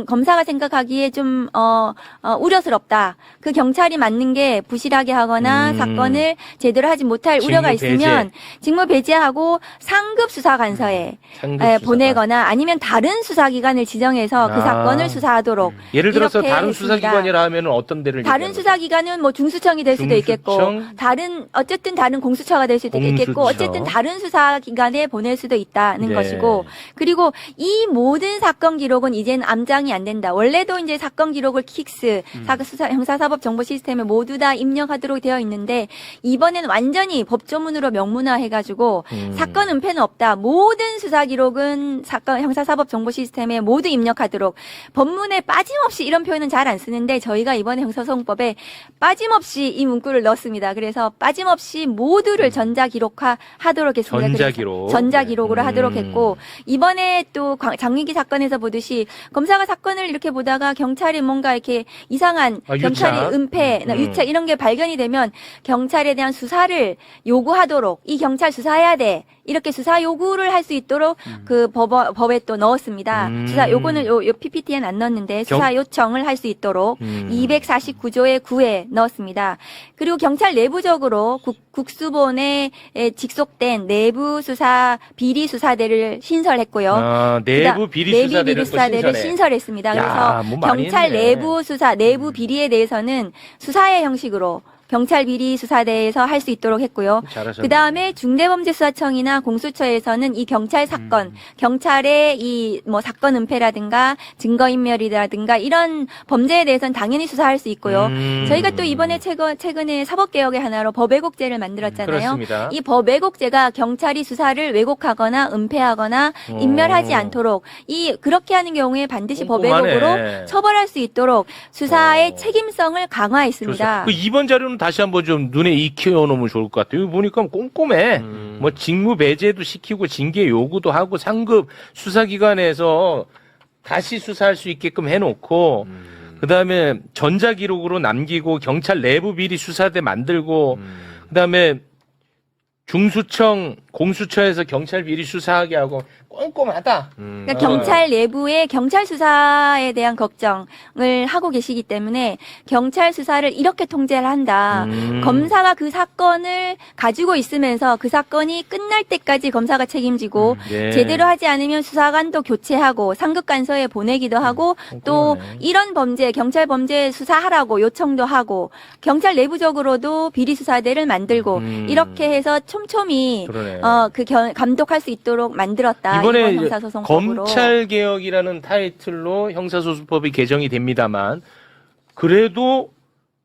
검사가 생각하기에 좀 우려스럽다. 그 경찰이 맞는 게 부실하게 하거나 사건을 제대로 하지 못할 우려가 있으면 직무 배제하고 상급 수사관서에 보내거나 아니면 다른 수사기관을 지정해서 그 사건을 수사하도록. 예를 들어서 이렇게 다른 했습니다. 수사기관이라 하면 어떤 데를 다른 수사기관은 중수청이 될 수도 있겠고 중수청? 어쨌든 다른 공수처가 될 수도 있겠고 공수처. 어쨌든 다른 수사기관에 보낼 보낼 수도 있다는 네. 것이고, 그리고 이 모든 사건 기록은 이제는 암장이 안 된다. 원래도 이제 사건 기록을 킥스, 형사사법 정보 시스템에 모두 다 입력하도록 되어 있는데, 이번에는 완전히 법조문으로 명문화해가지고 사건 은폐는 없다. 모든 수사 기록은 형사사법 정보 시스템에 모두 입력하도록. 법문에 빠짐없이 이런 표현은 잘 안 쓰는데 저희가 이번에 형사소송법에 빠짐없이 이 문구를 넣었습니다. 그래서 빠짐없이 모두를 전자기록화하도록 했습니다. 전자기록. 전자기록으로 하도록 했고, 이번에 또 장미기 사건에서 보듯이 검사가 사건을 이렇게 보다가 경찰이 뭔가 이렇게 이상한 유착. 경찰이 은폐나 유착 이런 게 발견이 되면 경찰에 대한 수사를 요구하도록, 이 경찰 수사해야 돼, 이렇게 수사 요구를 할 수 있도록 그 법에 또 넣었습니다. 수사 요거는 요 PPT에는 안 넣었는데 수사 요청을 할 수 있도록 249조의 9에 넣었습니다. 그리고 경찰 내부적으로 국수본에 직속된 내부 수사 비리 수사대를 신설했고요. 내부 비리 수사대를 또 신설해. 신설했습니다. 야, 그래서 뭐 많이 경찰 했네. 내부 수사, 내부 비리에 대해서는 수사의 형식으로 경찰 비리 수사대에서 할 수 있도록 했고요. 잘하셨네. 그 다음에 중대범죄수사청이나 공수처에서는 이 경찰 사건, 경찰의 이 뭐 사건 은폐라든가 증거인멸이라든가 이런 범죄에 대해서는 당연히 수사할 수 있고요. 저희가 또 이번에 최근에 사법개혁의 하나로 법왜곡죄를 만들었잖아요. 그렇습니다. 이 법왜곡죄가 경찰이 수사를 왜곡하거나 은폐하거나 인멸하지 않도록 그렇게 하는 경우에 반드시 꼼꼼하네. 법왜곡으로 처벌할 수 있도록 수사의 책임성을 강화했습니다. 좋습니다. 그 이번 자료는 다시 한번 좀 눈에 익혀 놓으면 좋을 것 같아요. 여기 보니까 꼼꼼해. 뭐 직무 배제도 시키고 징계 요구도 하고 상급 수사기관에서 다시 수사할 수 있게끔 해놓고 그다음에 전자기록으로 남기고 경찰 내부 비리 수사대 만들고 그다음에 중수청, 공수처에서 경찰 비리 수사하게 하고 꼼꼼하다. 그러니까 경찰 내부의 경찰 수사에 대한 걱정을 하고 계시기 때문에 경찰 수사를 이렇게 통제를 한다. 검사가 그 사건을 가지고 있으면서 그 사건이 끝날 때까지 검사가 책임지고 네. 제대로 하지 않으면 수사관도 교체하고 상급간서에 보내기도 하고 또 이런 범죄, 경찰 범죄 수사하라고 요청도 하고 경찰 내부적으로도 비리 수사대를 만들고 이렇게 해서 촘촘히 그러네. 감독할 수 있도록 만들었다. 이번에 이번 형사소송법으로. 검찰개혁이라는 타이틀로 형사소송법이 개정이 됩니다만 그래도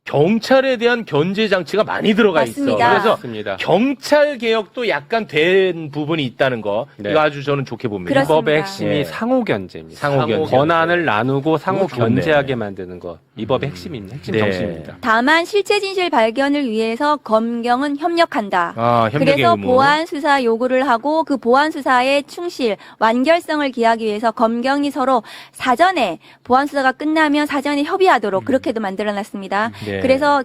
경찰에 대한 견제 장치가 많이 들어가 맞습니다. 있어. 그래서 맞습니다. 경찰 개혁도 약간 된 부분이 있다는 거 네. 이거 아주 저는 좋게 봅니다. 그렇습니다. 이 법의 핵심이 예. 상호 견제입니다. 상호 견제. 권한을 나누고 상호 그거 좋네. 견제하게 만드는 것. 이 법의 핵심 네. 정신입니다. 다만 실체 진실 발견을 위해서 검경은 협력한다. 협력의 그래서 의무. 보안 수사 요구를 하고 그 보안 수사의 충실, 완결성을 기하기 위해서 검경이 서로 사전에 보안 수사가 끝나면 사전에 협의하도록 그렇게도 만들어놨습니다. 네. 그래서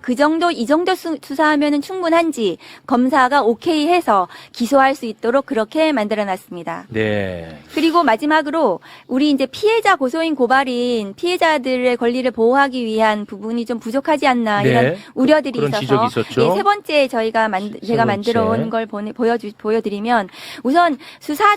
이 정도 수사하면은 충분한지 검사가 오케이 해서 기소할 수 있도록 그렇게 만들어놨습니다. 네. 그리고 마지막으로 우리 이제 피해자 고소인 고발인 피해자들의 권리를 보호하기 위한 부분이 좀 부족하지 않나 네. 이런 우려들이 그런 있어서 지적이 있었죠. 세 번째 제가 만들어 온 걸 보여드리면 우선 수사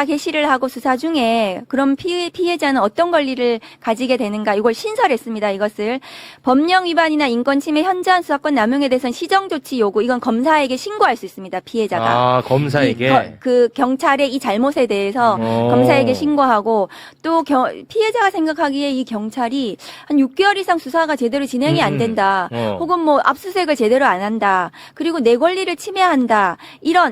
개시를 하고 수사 중에 그럼 피해자는 어떤 권리를 가지게 되는가 이걸 신설했습니다. 이것을 법령 위반이나 인권 침해 현저한 수사권 남용에 대해서는 시정 조치 요구 이건 검사에게 신고할 수 있습니다. 피해자가. 검사에게. 그 경찰의 이 잘못에 대해서 검사에게 신고하고 또 피해자가 생각하기에 이 경찰이 한 6개월 이상 수사가 제대로 진행이 안 된다. 혹은 뭐 압수수색을 제대로 안 한다. 그리고 내 권리를 침해한다.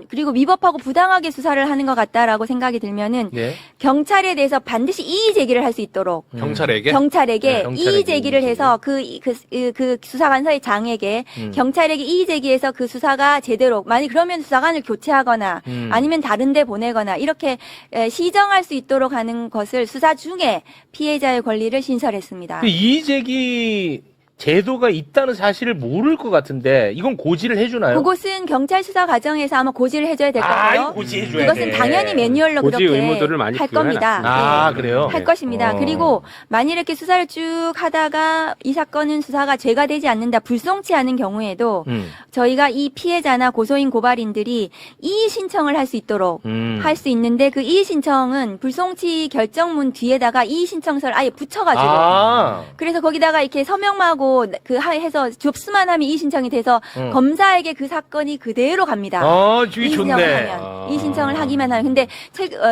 그리고 위법하고 부당하게 수사를 하는 것 같다라고 생각이 들면은 네. 경찰에 대해서 반드시 이의 제기를 할 수 있도록 경찰에게? 네, 경찰에게 경찰에게 이의 제기를 이의 해서 그 수사관서의 장에게 경찰에게 이의 제기해서 그 수사가 제대로 그러면 수사관을 교체하거나 아니면 다른 데 보내거나 이렇게 시정할 수 있도록 하는 것을 수사 중에 피해자의 권리를 신설했습니다. 이의제기 제도가 있다는 사실을 모를 것 같은데 이건 고지를 해주나요? 그것은 경찰 수사 과정에서 아마 고지를 해줘야 될 거고요. 고지해줘야 이것은 돼. 당연히 매뉴얼로 고지 그렇게 의무들을 많이 할 겁니다. 아, 네. 그래요? 할 것입니다. 그리고 만일 이렇게 수사를 쭉 하다가 이 사건은 수사가 죄가 되지 않는다, 불송치 않은 경우에도 저희가 이 피해자나 고소인 고발인들이 이의 신청을 할 수 있도록 할 수 있는데 그 이의 신청은 불송치 결정문 뒤에다가 이의 신청서를 아예 붙여가지고 그래서 거기다가 이렇게 서명하고 하고 해서 접수만 하면 이의 신청이 돼서 검사에게 그 사건이 그대로 갑니다. 주의 이의 신청을 좋네. 하면 이의 신청을 하기만 하면 근데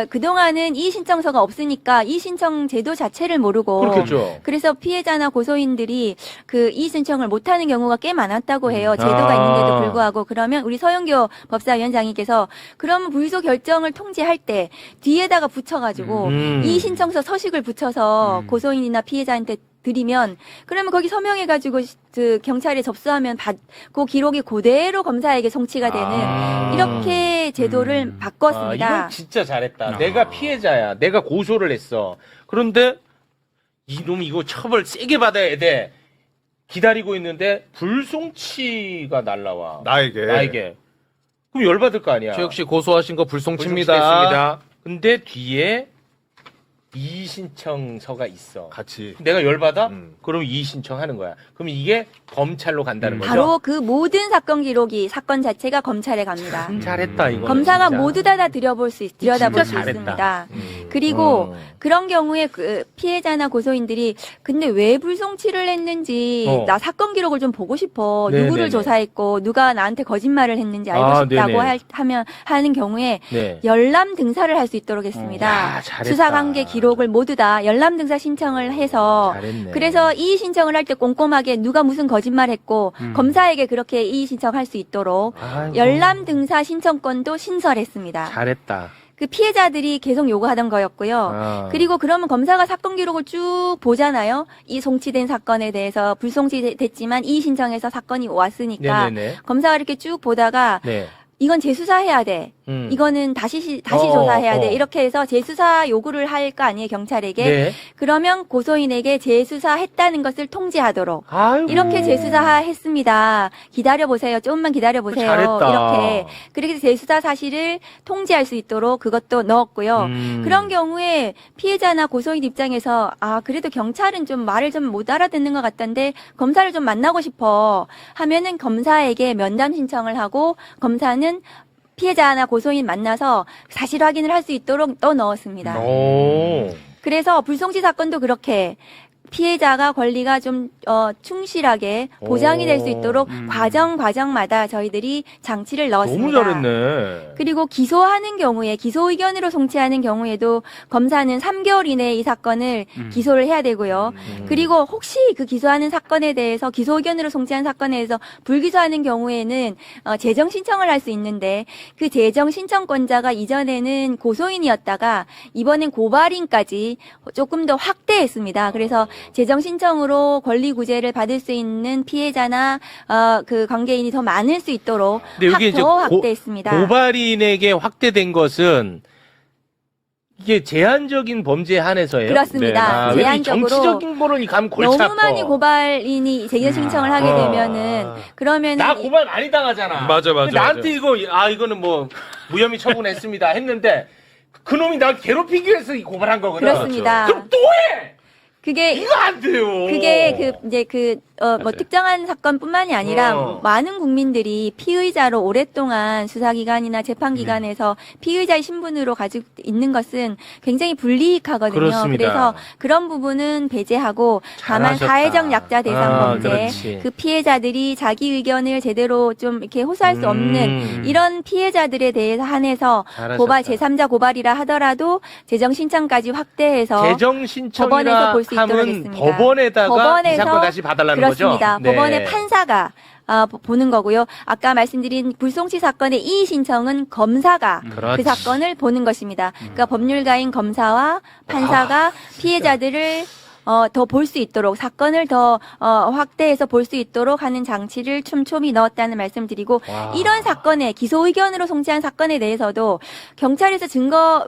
그동안은 이의 신청서가 없으니까 이의 신청 제도 자체를 모르고 그렇겠죠. 그래서 피해자나 고소인들이 그 이의 신청을 못하는 경우가 꽤 많았다고 해요. 제도가 있는데도 불구하고 그러면 우리 서영교 법사위원장님께서 그러면 불기소 결정을 통지할 때 뒤에다가 붙여가지고 이의 신청서 서식을 붙여서 고소인이나 피해자한테 드리면 그러면 거기 서명해가지고 그 경찰에 접수하면 그 기록이 그대로 검사에게 송치가 되는 이렇게 제도를 바꿨습니다. 이건 진짜 잘했다. 내가 피해자야. 내가 고소를 했어. 그런데 이놈 이거 처벌 세게 받아야 돼. 기다리고 있는데 불송치가 날라와. 나에게. 그럼 열받을 거 아니야. 최욱 씨 고소하신 거 불송치입니다. 불송치됐습니다. 근데 뒤에 이의 신청서가 있어. 같이. 내가 열받아? 그럼 이의 신청하는 거야. 그럼 이게 검찰로 간다는 거죠. 바로 그 모든 사건 기록이 사건 자체가 검찰에 갑니다. 잘했다 이거. 검사가 모두 다 들여다볼 수 잘했다. 있습니다. 그리고 그런 경우에 그 피해자나 고소인들이 근데 왜 불송치를 했는지 나 사건 기록을 좀 보고 싶어. 네네네. 누구를 조사했고 누가 나한테 거짓말을 했는지 알고 싶다고 네네. 하는 경우에 네. 열람 등사를 할 수 있도록 했습니다. 야, 잘했다. 수사관계 기록을 모두 다 열람 등사 신청을 해서 잘했네. 그래서 이의 신청을 할 때 꼼꼼하게 누가 무슨 거짓말했고 검사에게 그렇게 이의 신청할 수 있도록 아이고. 열람 등사 신청권도 신설했습니다. 잘했다. 그 피해자들이 계속 요구하던 거였고요. 그리고 그러면 검사가 사건 기록을 쭉 보잖아요. 이 송치된 사건에 대해서 불송치됐지만 이의 신청해서 사건이 왔으니까 네네네. 검사가 이렇게 쭉 보다가 네. 이건 재수사해야 돼. 이거는 다시 조사해야 돼. 이렇게 해서 재수사 요구를 할 거 아니에요, 경찰에게. 네. 그러면 고소인에게 재수사했다는 것을 통지하도록. 아이고. 이렇게 재수사했습니다. 기다려보세요. 조금만 기다려보세요. 잘했다. 이렇게. 그렇게 재수사 사실을 통지할 수 있도록 그것도 넣었고요. 그런 경우에 피해자나 고소인 입장에서 그래도 경찰은 좀 말을 좀 못 알아듣는 것 같던데 검사를 좀 만나고 싶어 하면은 검사에게 면담 신청을 하고 검사는 피해자나 고소인 만나서 사실 확인을 할 수 있도록 또 넣었습니다. 오. 그래서 불송치 사건도 그렇게 피해자가 권리가 좀 충실하게 보장이 될 수 있도록 과정마다 저희들이 장치를 넣었습니다. 너무 잘했네. 그리고 기소하는 경우에 기소 의견으로 송치하는 경우에도 검사는 3개월 이내에 이 사건을 기소를 해야 되고요. 그리고 혹시 그 기소하는 사건에 대해서 기소 의견으로 송치한 사건에 대해서 불기소하는 경우에는 재정 신청을 할 수 있는데 그 재정 신청권자가 이전에는 고소인이었다가 이번엔 고발인까지 조금 더 확대했습니다. 그래서 재정 신청으로 권리 구제를 받을 수 있는 피해자나 그 관계인이 더 많을 수 있도록 근데 여기 이제 더 확대했습니다. 고발인에게 확대된 것은 이게 제한적인 범죄에 한해서예요. 그렇습니다. 왜 제한적으로 정치적인 거는 가면 골치 아파. 너무 많이 고발인이 재정 신청을 하게 되면은 그러면 나 고발 많이 당하잖아. 맞아. 근데 나한테 이거는 뭐 무혐의 처분했습니다 했는데 그놈이 나 괴롭히기 위해서 고발한 거거든. 그렇습니다. 그럼 또 해. 그게 이거 안 돼요. 그게 뭐 특정한 사건뿐만이 아니라 많은 국민들이 피의자로 오랫동안 수사기관이나 재판기관에서 피의자의 신분으로 가지고 있는 것은 굉장히 불이익하거든요. 그렇습니다. 그래서 그런 부분은 배제하고 다만 잘하셨다. 사회적 약자 대상 범죄, 그렇지. 그 피해자들이 자기 의견을 제대로 좀 이렇게 호소할 수 없는 이런 피해자들에 대해서 한해서 잘하셨다. 고발 제3자 고발이라 하더라도 재정 신청까지 확대해서 재정 신청이라 법원에서 볼 수 있도록 하면 했습니다. 법원에다가 이 사건 다시 봐달라는 그렇습니다. 거죠? 네. 법원의 판사가 보는 거고요. 아까 말씀드린 불송치 사건의 이의 신청은 검사가 그렇지. 그 사건을 보는 것입니다. 그러니까 법률가인 검사와 판사가 피해자들을 더 볼 수 있도록 사건을 더 확대해서 볼 수 있도록 하는 장치를 촘촘히 넣었다는 말씀드리고 이런 사건에 기소 의견으로 송치한 사건에 대해서도 경찰에서 증거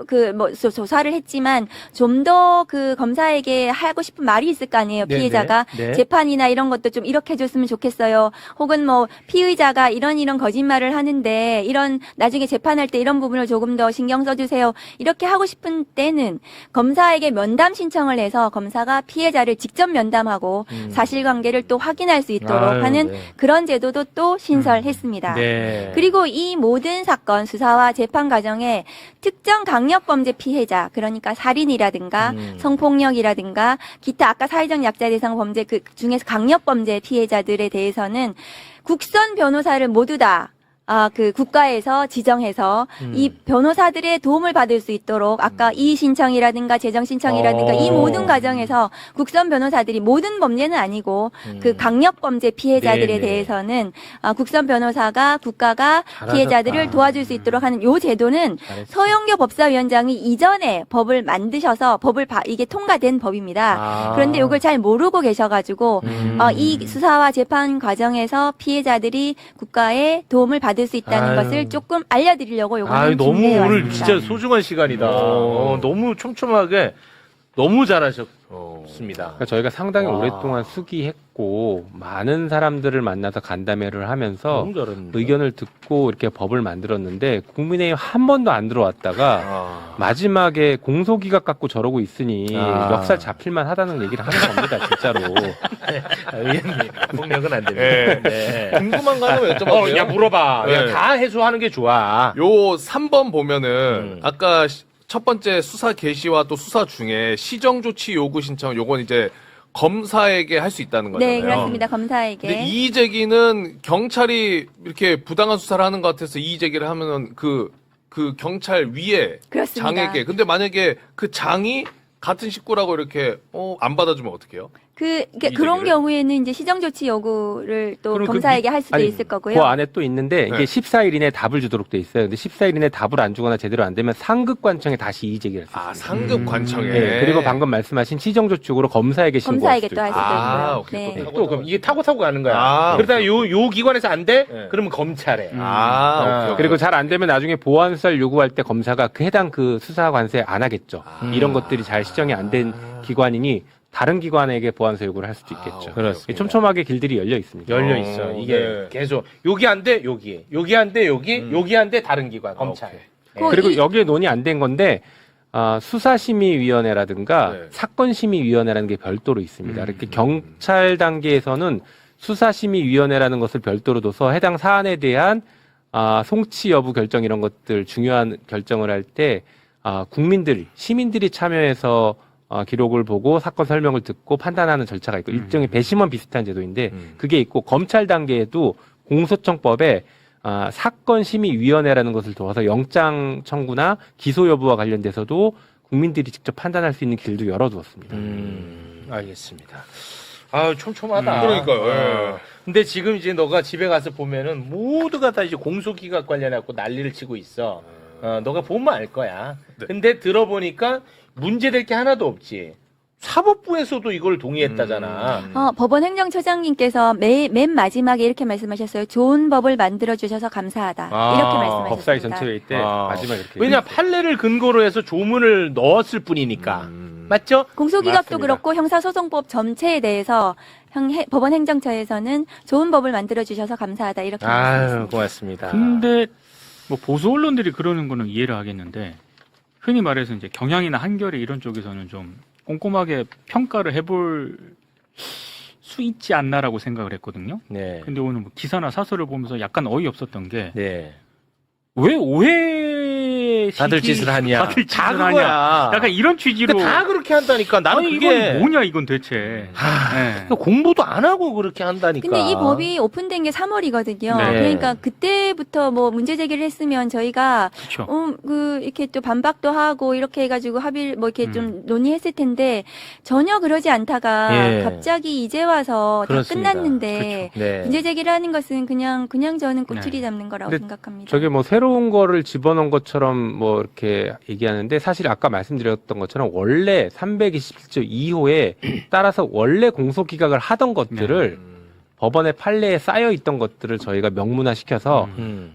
조사를 했지만 좀 더 그 검사에게 하고 싶은 말이 있을 거 아니에요. 네네. 피해자가 네. 재판이나 이런 것도 좀 이렇게 해줬으면 좋겠어요. 혹은 뭐 피의자가 이런 거짓말을 하는데 이런 나중에 재판할 때 이런 부분을 조금 더 신경 써주세요. 이렇게 하고 싶은 때는 검사에게 면담 신청을 해서 검사가 피해자를 직접 면담하고 사실관계를 또 확인할 수 있도록 아유, 하는 네. 그런 제도도 또 신설했습니다. 네. 그리고 이 모든 사건 수사와 재판 과정에 특정 강력범죄 피해자, 그러니까 살인이라든가 성폭력이라든가 기타 아까 사회적 약자 대상 범죄 그 중에서 강력범죄 피해자들에 대해서는 국선 변호사를 모두 다 그 국가에서 지정해서 이 변호사들의 도움을 받을 수 있도록 아까 이의 신청이라든가 재정 신청이라든가 이 모든 과정에서 국선 변호사들이 모든 범죄는 아니고 그 강력 범죄 피해자들에 네네. 대해서는 국선 변호사가 국가가 잘하셨다. 피해자들을 도와줄 수 있도록 하는 요 제도는 서영교 법사위원장이 이전에 법을 만드셔서 이게 통과된 법입니다. 그런데 이걸 잘 모르고 계셔가지고 이 수사와 재판 과정에서 피해자들이 국가의 도움을 받을 수 있다는 아유. 것을 조금 알려드리려고 요거는 너무 준비해 오늘 왔습니다. 진짜 소중한 시간이다. 너무 촘촘하게 너무 잘하셨습니다. 그러니까 저희가 상당히 와. 오랫동안 수기했고 많은 사람들을 만나서 간담회를 하면서 너무 잘했는데. 의견을 듣고 이렇게 법을 만들었는데 국민의힘 한 번도 안 들어왔다가 마지막에 공소기각 갖고 저러고 있으니 역살 잡힐만 하다는 얘기를 하는 겁니다, 진짜로. 의원님 폭력은 안 됩니다. 네. 궁금한 거 하나만 여쭤봐도 돼요? 야 물어봐. 네. 야, 다 해소하는 게 좋아. 요 3번 보면은 아까 첫 번째 수사 개시와 또 수사 중에 시정 조치 요구 신청 요건 이제 검사에게 할 수 있다는 거잖아요. 네, 그렇습니다. 검사에게. 근데 이의 제기는 경찰이 이렇게 부당한 수사를 하는 것 같아서 이의 제기를 하면은 그 경찰 위에 그렇습니다. 장에게 근데 만약에 그 장이 같은 식구라고 이렇게 안 받아주면 어떡해요? 그러니까 이 그런 얘기를? 경우에는 이제 시정조치 요구를 또 그럼 검사에게 할 수도 아니, 있을 거고요. 그 안에 또 있는데 이게 네. 14일 이내에 답을 주도록 돼 있어요. 근데 14일 이내에 답을 안 주거나 제대로 안 되면 상급관청에 다시 이의 제기를 할 수 있습니다. 상급 관청에. 네, 그리고 방금 말씀하신 시정조치적으로 검사에게 신고할 검사에게 수도 또 할 있고. 수도 아, 있고요. 오케이. 네. 또 또 그럼 이게 타고 가는 거야. 아, 그러다가 요 기관에서 안 돼? 네. 그러면 검찰에. 오케이. 그리고 잘 안 되면 나중에 보완수사를 요구할 때 검사가 그 해당 그 수사 관세 안 하겠죠. 이런 것들이 잘 시정이 안 된 기관이니 다른 기관에게 보완서 요구를 할 수도 있겠죠. 그렇습니다. 촘촘하게 길들이 열려 있습니다. 열려 있어. 이게 네. 계속 여기 안 돼, 여기 안 돼, 여기 안 돼, 다른 기관 검찰. 오케이. 그리고 여기에 논의 안 된 건데 수사심의위원회라든가 네. 사건심의위원회라는 게 별도로 있습니다. 이렇게 경찰 단계에서는 수사심의위원회라는 것을 별도로 둬서 해당 사안에 대한 송치 여부 결정 이런 것들 중요한 결정을 할 때 시민들이 참여해서 기록을 보고 사건 설명을 듣고 판단하는 절차가 있고 일종의 배심원 비슷한 제도인데 그게 있고 검찰 단계에도 공소청법에 사건심의위원회라는 것을 두어서 영장 청구나 기소 여부와 관련돼서도 국민들이 직접 판단할 수 있는 길도 열어두었습니다. 알겠습니다. 아유, 촘촘하다. 그러니까요. 예. 근데 지금 이제 너가 집에 가서 보면은 모두가 다 이제 공소기각 관련해갖고 난리를 치고 있어. 너가 보면 알 거야. 네. 근데 들어보니까 문제될 게 하나도 없지. 사법부에서도 이걸 동의했다잖아. 법원 행정처장님께서 맨 마지막에 이렇게 말씀하셨어요. 좋은 법을 만들어 주셔서 감사하다. 이렇게 말씀하셨습니다. 법사위 전체 회의 때 아. 마지막 이렇게 왜냐 판례를 근거로 해서 조문을 넣었을 뿐이니까. 맞죠? 공소기각도 맞습니다. 그렇고 형사소송법 전체에 대해서 법원 행정처에서는 좋은 법을 만들어 주셔서 감사하다. 이렇게 아유, 말씀하셨습니다. 고맙습니다. 근데 뭐 보수 언론들이 그러는 거는 이해를 하겠는데 흔히 말해서 이제 경향이나 한겨레 이런 쪽에서는 좀 꼼꼼하게 평가를 해볼 수 있지 않나라고 생각을 했거든요. 네. 근데 오늘 뭐 기사나 사설을 보면서 약간 어이없었던 게 네. 왜 오해 다들 짓을 하냐. 다들 짓을 다 하냐. 그거야. 약간 이런 취지로 근데 다 그렇게 한다니까. 나는 아니, 그게 이건 뭐냐 이건 대체. 네. 그러니까 공부도 안 하고 그렇게 한다니까. 근데 이 법이 오픈된 게 3월이거든요. 네. 그러니까 그때부터 뭐 문제 제기를 했으면 저희가 그렇죠. 이렇게 또 반박도 하고 이렇게 해가지고 합의를 뭐 이렇게 좀 논의했을 텐데 전혀 그러지 않다가 예. 갑자기 이제 와서 그렇습니다. 다 끝났는데 네. 문제 제기를 하는 것은 그냥 저는 꼬투리 네. 잡는 거라고 근데 생각합니다. 저게 뭐 새로운 거를 집어넣은 것처럼 뭐 이렇게 얘기하는데 사실 아까 말씀드렸던 것처럼 원래 327조 2호에 따라서 원래 공소기각을 하던 것들을 법원의 판례에 쌓여 있던 것들을 저희가 명문화 시켜서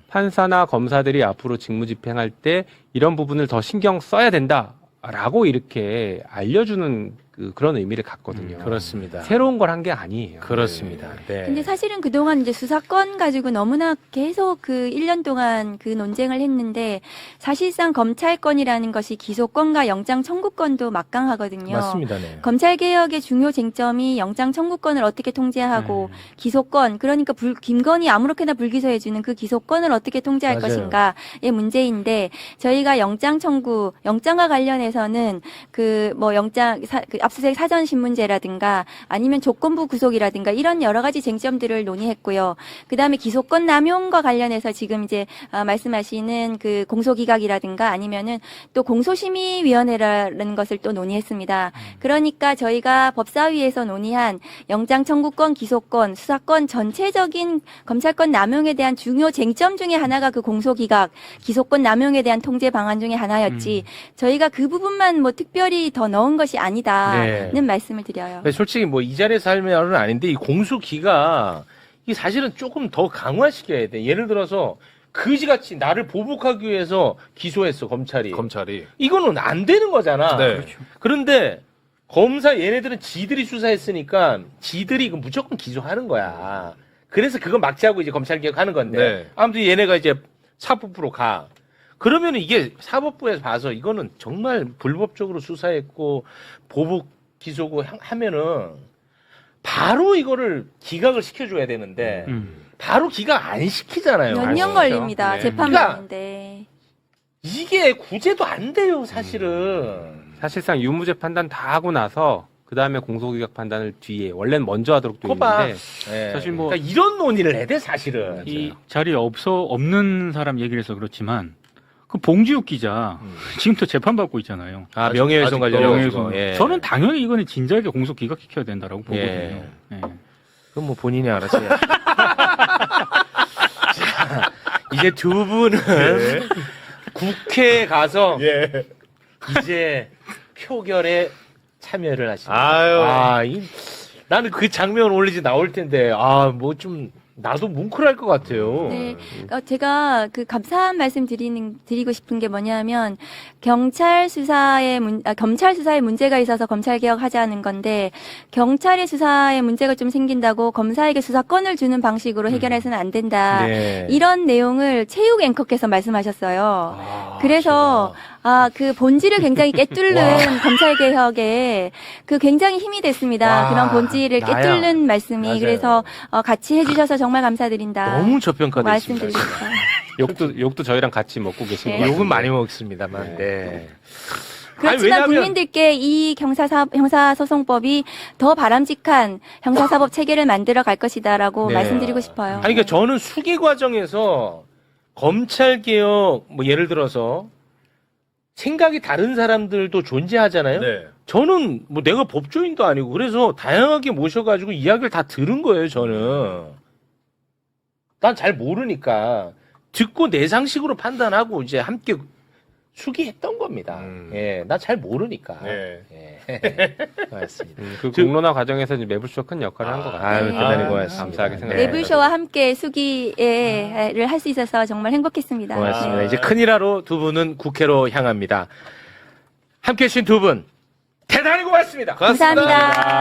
판사나 검사들이 앞으로 직무 집행할 때 이런 부분을 더 신경 써야 된다라고 이렇게 알려주는 그런 의미를 갖거든요. 그렇습니다. 새로운 걸 한 게 아니에요. 그렇습니다. 네. 근데 사실은 그동안 이제 수사권 가지고 너무나 계속 그 1년 동안 그 논쟁을 했는데 사실상 검찰권이라는 것이 기소권과 영장 청구권도 막강하거든요. 맞습니다. 네. 검찰 개혁의 중요 쟁점이 영장 청구권을 어떻게 통제하고 기소권, 그러니까 김건희 아무렇게나 불기소해주는 그 기소권을 어떻게 통제할 맞아요. 것인가의 문제인데 저희가 영장 청구, 영장과 관련해서는 그 뭐 영장 그 압수수색 사전 신문제라든가 아니면 조건부 구속이라든가 이런 여러 가지 쟁점들을 논의했고요. 그다음에 기소권 남용과 관련해서 지금 이제 말씀하시는 그 공소기각이라든가 아니면은 또 공소심의위원회라는 것을 또 논의했습니다. 그러니까 저희가 법사위에서 논의한 영장 청구권, 기소권, 수사권 전체적인 검찰권 남용에 대한 중요 쟁점 중에 하나가 그 공소기각, 기소권 남용에 대한 통제 방안 중에 하나였지 저희가 그 부분만 뭐 특별히 더 넣은 것이 아니다는 네. 말씀을 드려요. 근데 솔직히 뭐 이 자리에서 할 말은 아닌데 이 공수기가 이 사실은 조금 더 강화시켜야 돼. 예를 들어서 그지같이 나를 보복하기 위해서 기소했어 검찰이. 이거는 안 되는 거잖아. 네. 그런데 검사 얘네들은 지들이 수사했으니까 지들이 이거 무조건 기소하는 거야. 그래서 그거 막지하고 이제 검찰 개혁하는 건데 네. 아무튼 얘네가 이제 사법부로 가. 그러면 이게 사법부에서 봐서 이거는 정말 불법적으로 수사했고 보복 기소고 하면은 바로 이거를 기각을 시켜줘야 되는데 바로 기각 안 시키잖아요. 몇 년 아시죠? 걸립니다. 네. 재판받는데. 이게 구제도 안 돼요, 사실은. 사실상 유무죄 판단 다 하고 나서 그 다음에 공소기각 판단을 뒤에 원래는 먼저 하도록 돼 거봐. 있는데 예. 사실 뭐- 그러니까 이런 논의를 해야 돼, 사실은. 이 자리에 없는 사람 얘기를 해서 그렇지만 그 봉지욱 기자 지금도 재판받고 있잖아요. 아, 명예훼손 아직도 관련해서. 명예훼손. 예. 저는 당연히 이거는 진작에 공소 기각시켜야 된다라고 보거든요. 예. 예. 그건 뭐 본인이 알아서 해야죠. 자, 이제 두 분은 국회에 가서 이제 표결에 참여를 하십니다. 아유. 나는 그 장면 올리지 나올 텐데, 뭐 좀, 나도 뭉클할 것 같아요. 네. 제가 그 감사한 말씀 드리고 싶은 게 뭐냐면 검찰 수사에 문제가 있어서 검찰 개혁하자는 건데 경찰의 수사에 문제가 좀 생긴다고 검사에게 수사권을 주는 방식으로 해결해서는 안 된다. 네. 이런 내용을 체육 앵커께서 말씀하셨어요. 그래서 그 본질을 굉장히 깨뚫는 검찰 개혁에 그 굉장히 힘이 됐습니다. 와, 그런 본질을 나야. 깨뚫는 말씀이 맞아요. 그래서 같이 해주셔서 정말 감사드린다. 너무 저평가됐습니다. 말씀드리고 싶어요. 욕도 저희랑 같이 먹고 계신 네. 것 같아요. 욕은 많이 먹습니다만, 네. 그렇지만 왜냐하면- 국민들께 이 형사소송법이 더 바람직한 형사사법 체계를 만들어 갈 것이다라고 네. 말씀드리고 싶어요. 아니, 그러니까 저는 수기 과정에서 검찰 개혁, 뭐 예를 들어서 생각이 다른 사람들도 존재하잖아요. 네. 저는 뭐 내가 법조인도 아니고 그래서 다양하게 모셔가지고 이야기를 다 들은 거예요, 저는. 난 잘 모르니까 듣고 내 상식으로 판단하고 이제 함께 수기했던 겁니다. 예, 나 잘 모르니까. 네. 예. 고맙습니다. 그 공론화 과정에서 이제 매불쇼가 큰 역할을 한 것 같아요. 아유, 대단히 아, 고맙습니다. 감사하게 생각합니다. 매불쇼와 함께 수기를 할 수 있어서 정말 행복했습니다. 고맙습니다. 네. 이제 큰일하러 두 분은 국회로 향합니다. 함께 해주신 두 분, 대단히 고맙습니다. 감사합니다.